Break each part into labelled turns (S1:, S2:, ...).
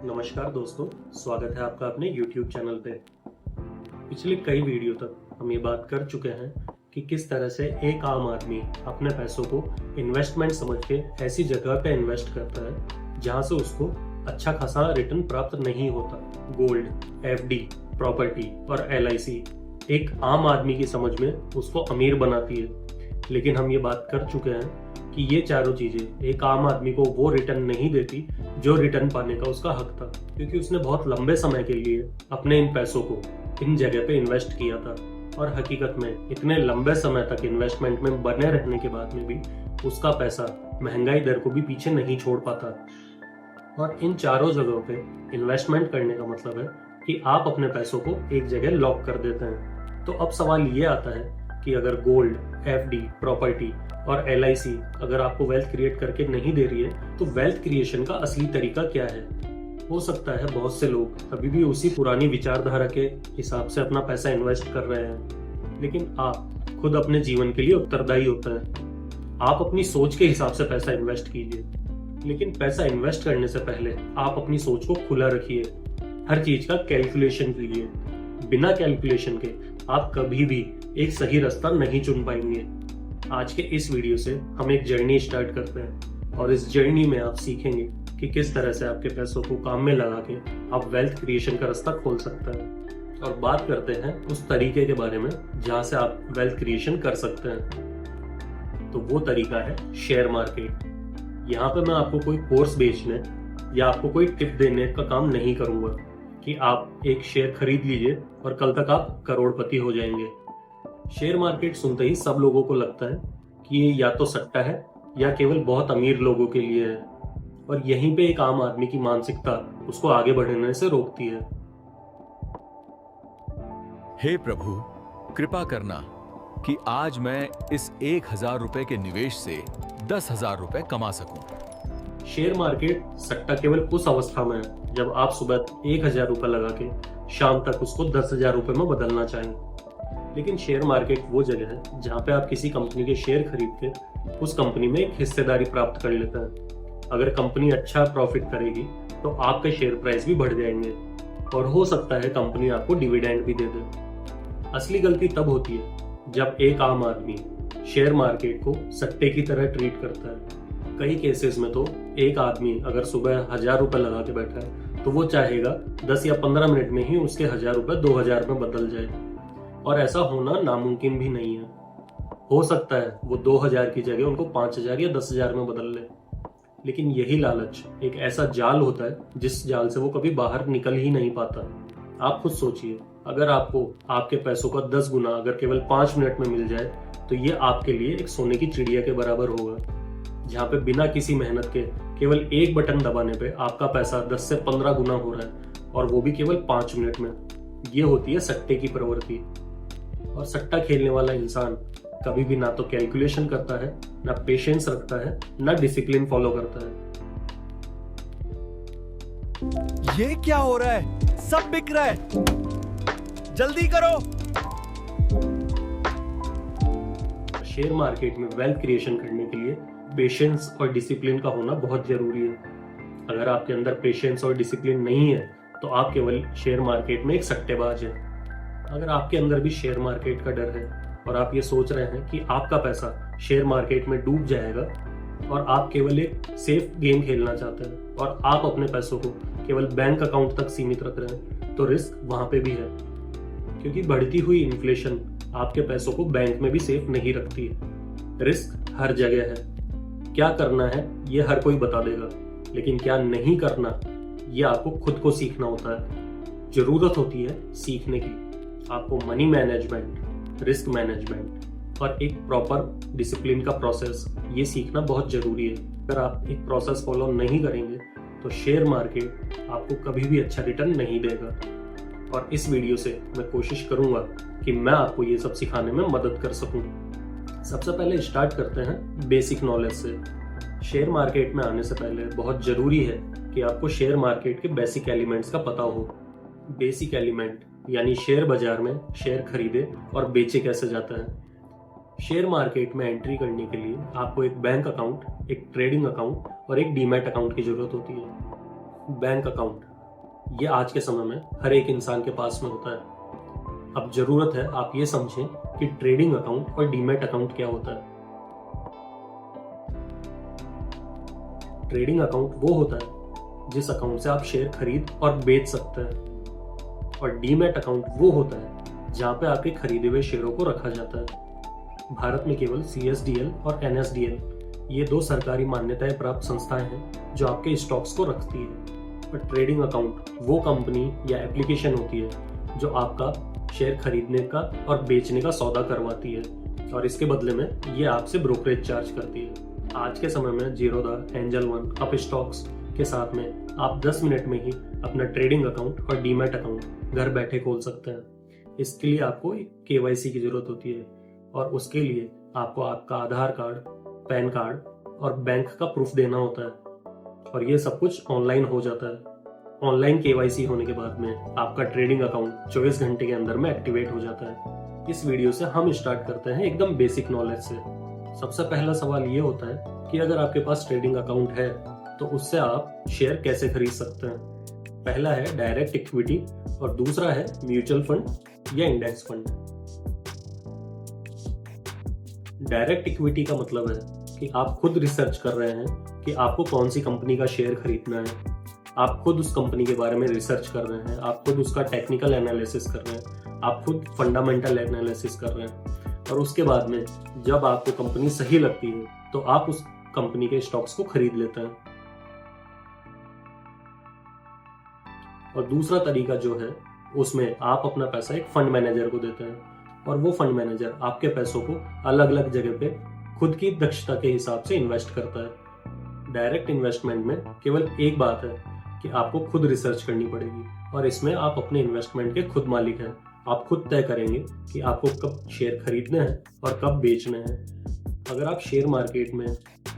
S1: नमस्कार दोस्तों, स्वागत है आपका अपने YouTube चैनल पे। पिछले कई वीडियो तक हम ये बात कर चुके हैं कि किस तरह से एक आम आदमी अपने पैसों को इन्वेस्टमेंट समझ के ऐसी जगह पे इन्वेस्ट करता है जहां से उसको अच्छा खासा रिटर्न प्राप्त नहीं होता। गोल्ड, FD, प्रॉपर्टी और LIC एक आम आदमी की समझ में उसको अमीर बनाती है। लेकिन हम ये बात कर चुके हैं कि ये चारों चीजें एक आम आदमी को वो रिटर्न नहीं देती जो रिटर्न पाने का उसका हक था, क्योंकि उसने बहुत लंबे समय के लिए अपने इन पैसों को इन जगह पे इन्वेस्ट किया था और हकीकत में इतने लंबे समय तक इन्वेस्टमेंट में बने रहने के बाद में भी उसका पैसा महंगाई दर को भी पीछे नहीं छोड़ पाता। और इन चारों जगहों पे इन्वेस्टमेंट करने का मतलब है कि आप अपने पैसों को एक जगह लॉक कर देते हैं। तो अब सवाल ये आता है कि अगर गोल्ड, FD, प्रॉपर्टी और LIC अगर आपको वेल्थ क्रिएट करके नहीं दे रही है तो वेल्थ क्रिएशन का असली तरीका क्या है। हो सकता है बहुत से लोग अभी भी उसी पुरानी विचारधारा के हिसाब से अपना पैसा इन्वेस्ट कर रहे हैं, लेकिन आप खुद अपने जीवन के लिए उत्तरदायी होते हैं। आप अपनी सोच के हिसाब से पैसा इन्वेस्ट कीजिए, लेकिन पैसा इन्वेस्ट करने से पहले आप अपनी सोच को खुला रखिए। हर चीज का कैलकुलेशन कीजिए। बिना कैलकुलेशन के आप कभी भी एक सही रास्ता नहीं चुन पाएंगे। आज के इस वीडियो से हम एक जर्नी स्टार्ट करते हैं और इस जर्नी में आप सीखेंगे कि किस तरह से आपके पैसों को काम में लगा के आप वेल्थ क्रिएशन का रास्ता खोल सकते हैं। और बात करते हैं उस तरीके के बारे में जहां से आप वेल्थ क्रिएशन कर सकते हैं। तो वो तरीका है शेयर मार्केट। यहाँ पे मैं आपको कोई कोर्स बेचने या आपको कोई टिप देने का काम नहीं करूंगा कि आप एक शेयर खरीद लीजिए और कल तक आप करोड़पति हो जाएंगे। शेयर मार्केट सुनते ही सब लोगों को लगता है कि ये या तो सट्टा है या केवल बहुत अमीर लोगों के लिए है, और यहीं पे एक आम आदमी की मानसिकता उसको आगे बढ़ने से रोकती है।
S2: हे प्रभु, कृपा करना कि आज मैं इस 1,000 रुपए के निवेश से 10,000 रुपए कमा सकूं।
S1: शेयर मार्केट सट्टा केवल उस अवस्था में है जब आप सुबह 1,000 रुपए लगा के शाम तक उसको 10,000 रुपए में बदलना चाहें। लेकिन शेयर मार्केट वो जगह है जहाँ पे आप किसी कंपनी के शेयर खरीद के उस कंपनी में एक हिस्सेदारी प्राप्त कर लेते हैं। अगर कंपनी अच्छा प्रॉफिट करेगी तो आपके शेयर प्राइस भी बढ़ जाएंगे और हो सकता है कंपनी आपको डिविडेंड भी दे दे। असली गलती तब होती है जब एक आम आदमी शेयर मार्केट को सट्टे की तरह ट्रीट करता है। कई केसेस में तो एक आदमी अगर सुबह 1,000 रुपए लगा के बैठा है तो वो चाहेगा 10 या 15 मिनट में ही उसके 1,000 रुपए 2,000 में बदल जाए, और ऐसा होना नामुमकिन भी नहीं है। हो सकता है वो 2,000 की जगह उनको 5,000 या 10,000 में बदल ले, लेकिन यही लालच एक ऐसा जाल होता है जिस जाल से वो कभी बाहर निकल ही नहीं पाता। आप खुद सोचिए, अगर आपको आपके पैसों का 10 गुना अगर केवल 5 मिनट में मिल जाए तो ये आपके लिए एक सोने की चिड़िया के बराबर होगा, जहाँ पे बिना किसी मेहनत के केवल एक बटन दबाने पे आपका पैसा 10 से 15 गुना हो रहा है, और वो भी केवल 5 मिनट में। ये होती है सट्टे की प्रवृत्ति। और सट्टा खेलने वाला इंसान कभी भी ना तो कैलकुलेशन करता है, ना पेशेंस रखता है, ना डिसिप्लिन फॉलो करता है।
S2: ये क्या हो रहा है? सब बिक रहा है, जल्दी करो।
S1: शेयर मार्केट में वेल्थ क्रिएशन करने के लिए पेशेंस और डिसिप्लिन का होना बहुत जरूरी है। अगर आपके अंदर पेशेंस और डिसिप्लिन नहीं है तो आप केवल शेयर मार्केट में एक सट्टेबाज हैं। अगर आपके अंदर भी शेयर मार्केट का डर है और आप ये सोच रहे हैं कि आपका पैसा शेयर मार्केट में डूब जाएगा और आप केवल एक सेफ गेम खेलना चाहते हैं और आप अपने पैसों को केवल बैंक अकाउंट तक सीमित रख रहे हैं, तो रिस्क वहां पे भी है, क्योंकि बढ़ती हुई इन्फ्लेशन आपके पैसों को बैंक में भी सेफ नहीं रखती है। रिस्क हर जगह है। क्या करना है ये हर कोई बता देगा, लेकिन क्या नहीं करना ये आपको खुद को सीखना होता है। जरूरत होती है सीखने की। आपको मनी मैनेजमेंट, रिस्क मैनेजमेंट और एक प्रॉपर डिसिप्लिन का प्रोसेस ये सीखना बहुत जरूरी है। अगर आप एक प्रोसेस फॉलो नहीं करेंगे तो शेयर मार्केट आपको कभी भी अच्छा रिटर्न नहीं देगा। और इस वीडियो से मैं कोशिश करूंगा कि मैं आपको ये सब सिखाने में मदद कर सकूं। सबसे पहले स्टार्ट करते हैं बेसिक नॉलेज से। शेयर मार्केट में आने से पहले बहुत जरूरी है कि आपको शेयर मार्केट के बेसिक एलिमेंट्स का पता हो। बेसिक एलिमेंट यानी शेयर बाजार में शेयर खरीदे और बेचे कैसे जाता है। शेयर मार्केट में एंट्री करने के लिए आपको एक बैंक अकाउंट, एक ट्रेडिंग अकाउंट और एक डीमैट अकाउंट की जरूरत होती है। बैंक अकाउंट ये आज के समय में हर एक इंसान के पास में होता है। अब जरूरत है आप ये समझें कि ट्रेडिंग अकाउंट और डीमैट अकाउंट क्या होता है। ट्रेडिंग अकाउंट वो होता है जिस अकाउंट से आप शेयर खरीद और बेच सकते हैं, और डीमैट अकाउंट वो होता है जहां पे आपके खरीदे हुए शेयरों को रखा जाता है। भारत में केवल CSDL और NSDL ये 2 सरकारी मान्यताएं प्राप्त संस्थाएं हैं जो आपके स्टॉक्स को रखती है। और ट्रेडिंग अकाउंट वो कंपनी या एप्लीकेशन होती है जो आपका शेयर खरीदने का और बेचने का सौदा करवाती है, और इसके बदले में ये आपसे ब्रोकरेज चार्ज करती है। आज के समय में जीरोधा, एंजल वन, अपस्टॉक्स के साथ में आप 10 मिनट में ही अपना ट्रेडिंग अकाउंट और डीमैट अकाउंट घर बैठे खोल सकते हैं। इसके लिए आपको KYC की जरूरत होती है, और उसके लिए आपको आपका आधार कार्ड, पैन कार्ड और बैंक का प्रूफ देना होता है, और ये सब कुछ ऑनलाइन हो जाता है। ऑनलाइन KYC होने के बाद में आपका ट्रेडिंग अकाउंट 24 घंटे के अंदर में एक्टिवेट हो जाता है। इस वीडियो से हम स्टार्ट करते हैं एकदम बेसिक नॉलेज से। सबसे पहला सवाल ये होता है कि अगर आपके पास ट्रेडिंग अकाउंट है तो उससे आप शेयर कैसे खरीद सकते हैं। पहला है डायरेक्ट इक्विटी और दूसरा है म्यूचुअल फंड या इंडेक्स फंड। डायरेक्ट इक्विटी का मतलब है कि आप खुद रिसर्च कर रहे हैं कि आपको कौन सी कंपनी का शेयर खरीदना है। आप खुद उस कंपनी के बारे में रिसर्च कर रहे हैं, आप खुद उसका टेक्निकल एनालिसिस कर रहे हैं, आप खुद फंडामेंटल एनालिसिस कर रहे हैं, और उसके बाद में जब आपको कंपनी सही लगती है तो आप उस कंपनी के स्टॉक्स को खरीद लेते हैं। और दूसरा तरीका जो है उसमें आप अपना पैसा एक फंड मैनेजर को देते हैं, और वो फंड मैनेजर आपके पैसों को अलग अलग जगह पे खुद की दक्षता के हिसाब से इन्वेस्ट करता है। डायरेक्ट इन्वेस्टमेंट में केवल एक बात है कि आपको खुद रिसर्च करनी पड़ेगी, और इसमें आप अपने इन्वेस्टमेंट के खुद मालिक हैं। आप खुद तय करेंगे कि आपको कब शेयर खरीदने हैं और कब बेचने हैं। अगर आप शेयर मार्केट में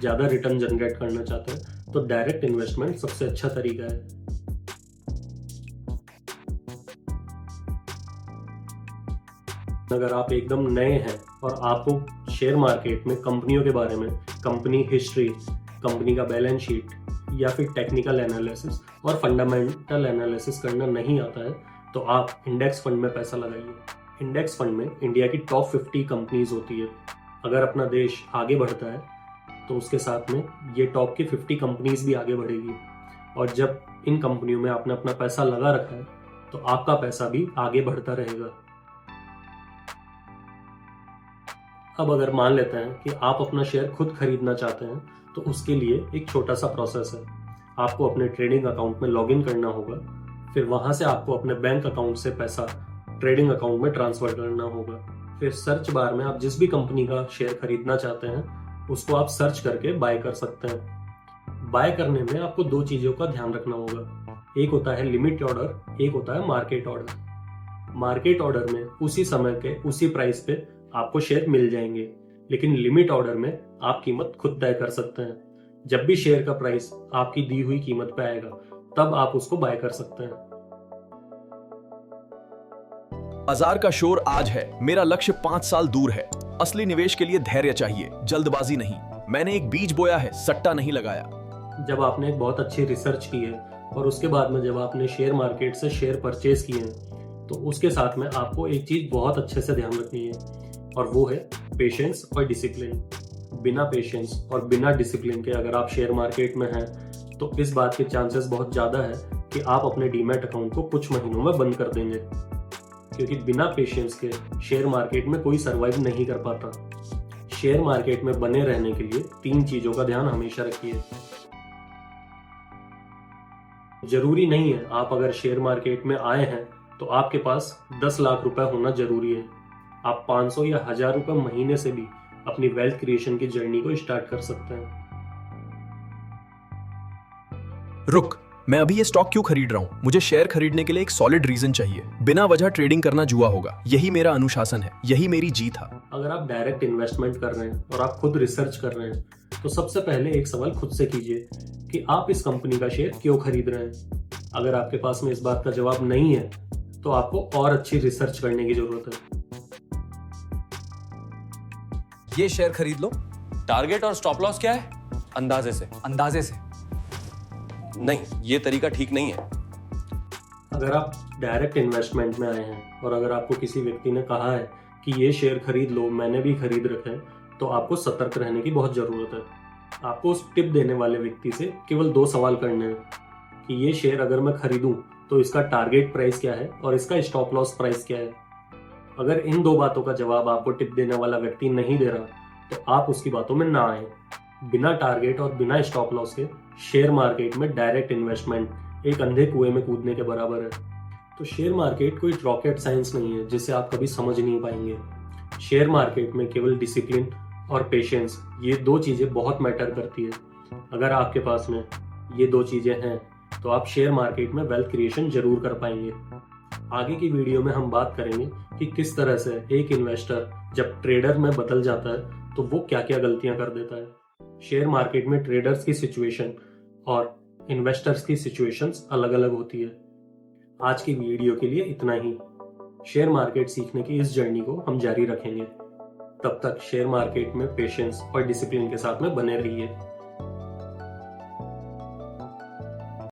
S1: ज़्यादा रिटर्न जनरेट करना चाहते हैं तो डायरेक्ट इन्वेस्टमेंट सबसे अच्छा तरीका है। अगर आप एकदम नए हैं और आपको शेयर मार्केट में कंपनियों के बारे में, कंपनी हिस्ट्री, कंपनी का बैलेंस शीट या फिर टेक्निकल एनालिसिस और फंडामेंटल एनालिसिस करना नहीं आता है तो आप इंडेक्स फंड में पैसा लगाइए। इंडेक्स फंड में इंडिया की टॉप 50 कंपनीज होती है। अगर अपना देश आगे बढ़ता है तो उसके साथ में ये टॉप की 50 कंपनीज भी आगे बढ़ेगी, और जब इन कंपनियों में आपने अपना पैसा लगा रखा है तो आपका पैसा भी आगे बढ़ता रहेगा। अब अगर मान लेते हैं कि आप अपना शेयर खुद खरीदना चाहते हैं तो उसके लिए एक छोटा सा प्रोसेस है। आपको अपने ट्रेडिंग अकाउंट में लॉगिन करना होगा, फिर वहां से आपको अपने बैंक अकाउंट से पैसा ट्रेडिंग अकाउंट में ट्रांसफर करना होगा। फिर सर्च बार में आप जिस भी कंपनी का शेयर खरीदना चाहते हैं उसको आप सर्च करके बाय कर सकते हैं। बाय करने में आपको 2 चीजों का ध्यान रखना होगा। एक होता है लिमिट ऑर्डर, एक होता है मार्केट ऑर्डर। मार्केट ऑर्डर में उसी समय के उसी प्राइस पे आपको शेयर मिल जाएंगे, लेकिन लिमिट ऑर्डर में आप कीमत खुद तय कर सकते हैं। जब भी शेयर का प्राइस आपकी दी हुई कीमत पे आएगा तब आप उसको बाय कर सकते हैं।
S3: बाजार का शोर आज है, मेरा लक्ष्य 5 साल दूर है। असली निवेश के लिए धैर्य चाहिए, जल्दबाजी नहीं। मैंने एक बीज बोया है, सट्टा नहीं लगाया।
S1: जब आपने एक बहुत अच्छी रिसर्च की है और उसके बाद में जब आपने शेयर मार्केट से शेयर परचेज किए हैं तो उसके साथ में आपको एक चीज बहुत अच्छे से ध्यान रखनी है, और वो है पेशेंस और डिसिप्लिन। बिना पेशेंस और बिना डिसिप्लिन के अगर आप शेयर मार्केट में हैं तो इस बात के चांसेस बहुत ज़्यादा है कि आप अपने डीमैट अकाउंट को कुछ महीनों में बंद कर देंगे, क्योंकि बिना पेशेंस के शेयर मार्केट में कोई सर्वाइव नहीं कर पाता। शेयर मार्केट में बने रहने के लिए 3 चीज़ों का ध्यान हमेशा रखिए। जरूरी नहीं है आप अगर शेयर मार्केट में आए हैं तो आपके पास 10 लाख रुपए होना जरूरी है। आप 500 या 1000 रुपए महीने से भी अपनी वेल्थ क्रिएशन की जर्नी को स्टार्ट कर सकते हैं।
S3: रुक, मैं अभी ये स्टॉक क्यों खरीद रहा हूँ? मुझे शेयर खरीदने के लिए एक सॉलिड रीजन चाहिए। बिना वजह ट्रेडिंग करना जुआ होगा। यही मेरा अनुशासन है, यही मेरी जीत है।
S1: अगर आप डायरेक्ट इन्वेस्टमेंट कर रहे हैं और आप खुद रिसर्च कर रहे हैं तो सबसे पहले एक सवाल खुद से कीजिए कि आप इस कंपनी का शेयर क्यों खरीद रहे हैं। अगर आपके पास में इस बात का जवाब नहीं है तो आपको और अच्छी रिसर्च करने की जरूरत है।
S4: ये शेयर खरीद लो।
S5: टारगेट और स्टॉप लॉस क्या है?
S4: अंदाजे से
S5: नहीं, ये तरीका ठीक नहीं है।
S1: अगर आप डायरेक्ट इन्वेस्टमेंट में आए हैं और अगर आपको किसी व्यक्ति ने कहा है कि ये शेयर खरीद लो, मैंने भी खरीद रखे हैं, तो आपको सतर्क रहने की बहुत ज़रूरत है। आपको उस टिप देने वाले व्यक्ति से केवल 2 सवाल करने हैं कि ये शेयर अगर मैं खरीदूं तो इसका टारगेट प्राइस क्या है और इसका स्टॉप लॉस प्राइस क्या है। अगर इन 2 बातों का जवाब आपको टिप देने वाला व्यक्ति नहीं दे रहा तो आप उसकी बातों में ना आए। बिना टारगेट और बिना स्टॉप लॉस के शेयर मार्केट में डायरेक्ट इन्वेस्टमेंट एक अंधे कुएं में कूदने के बराबर है। तो शेयर मार्केट कोई रॉकेट साइंस नहीं है जिसे आप कभी समझ नहीं पाएंगे। शेयर मार्केट में केवल डिसिप्लिन और पेशेंस, ये 2 चीज़ें बहुत मैटर करती है। अगर आपके पास में ये 2 चीज़ें हैं तो आप शेयर मार्केट में वेल्थ क्रिएशन जरूर कर पाएंगे। आगे की वीडियो में हम बात करेंगे कि किस तरह से एक इन्वेस्टर जब ट्रेडर में बदल जाता है तो वो क्या क्या गलतियां कर देता है। शेयर मार्केट में ट्रेडर्स की सिचुएशन और इन्वेस्टर्स की सिचुएशंस अलग अलग होती है। आज की वीडियो के लिए इतना ही। शेयर मार्केट सीखने की इस जर्नी को हम जारी रखेंगे। तब तक शेयर मार्केट में पेशेंस और डिसिप्लिन के साथ में बने रहिए।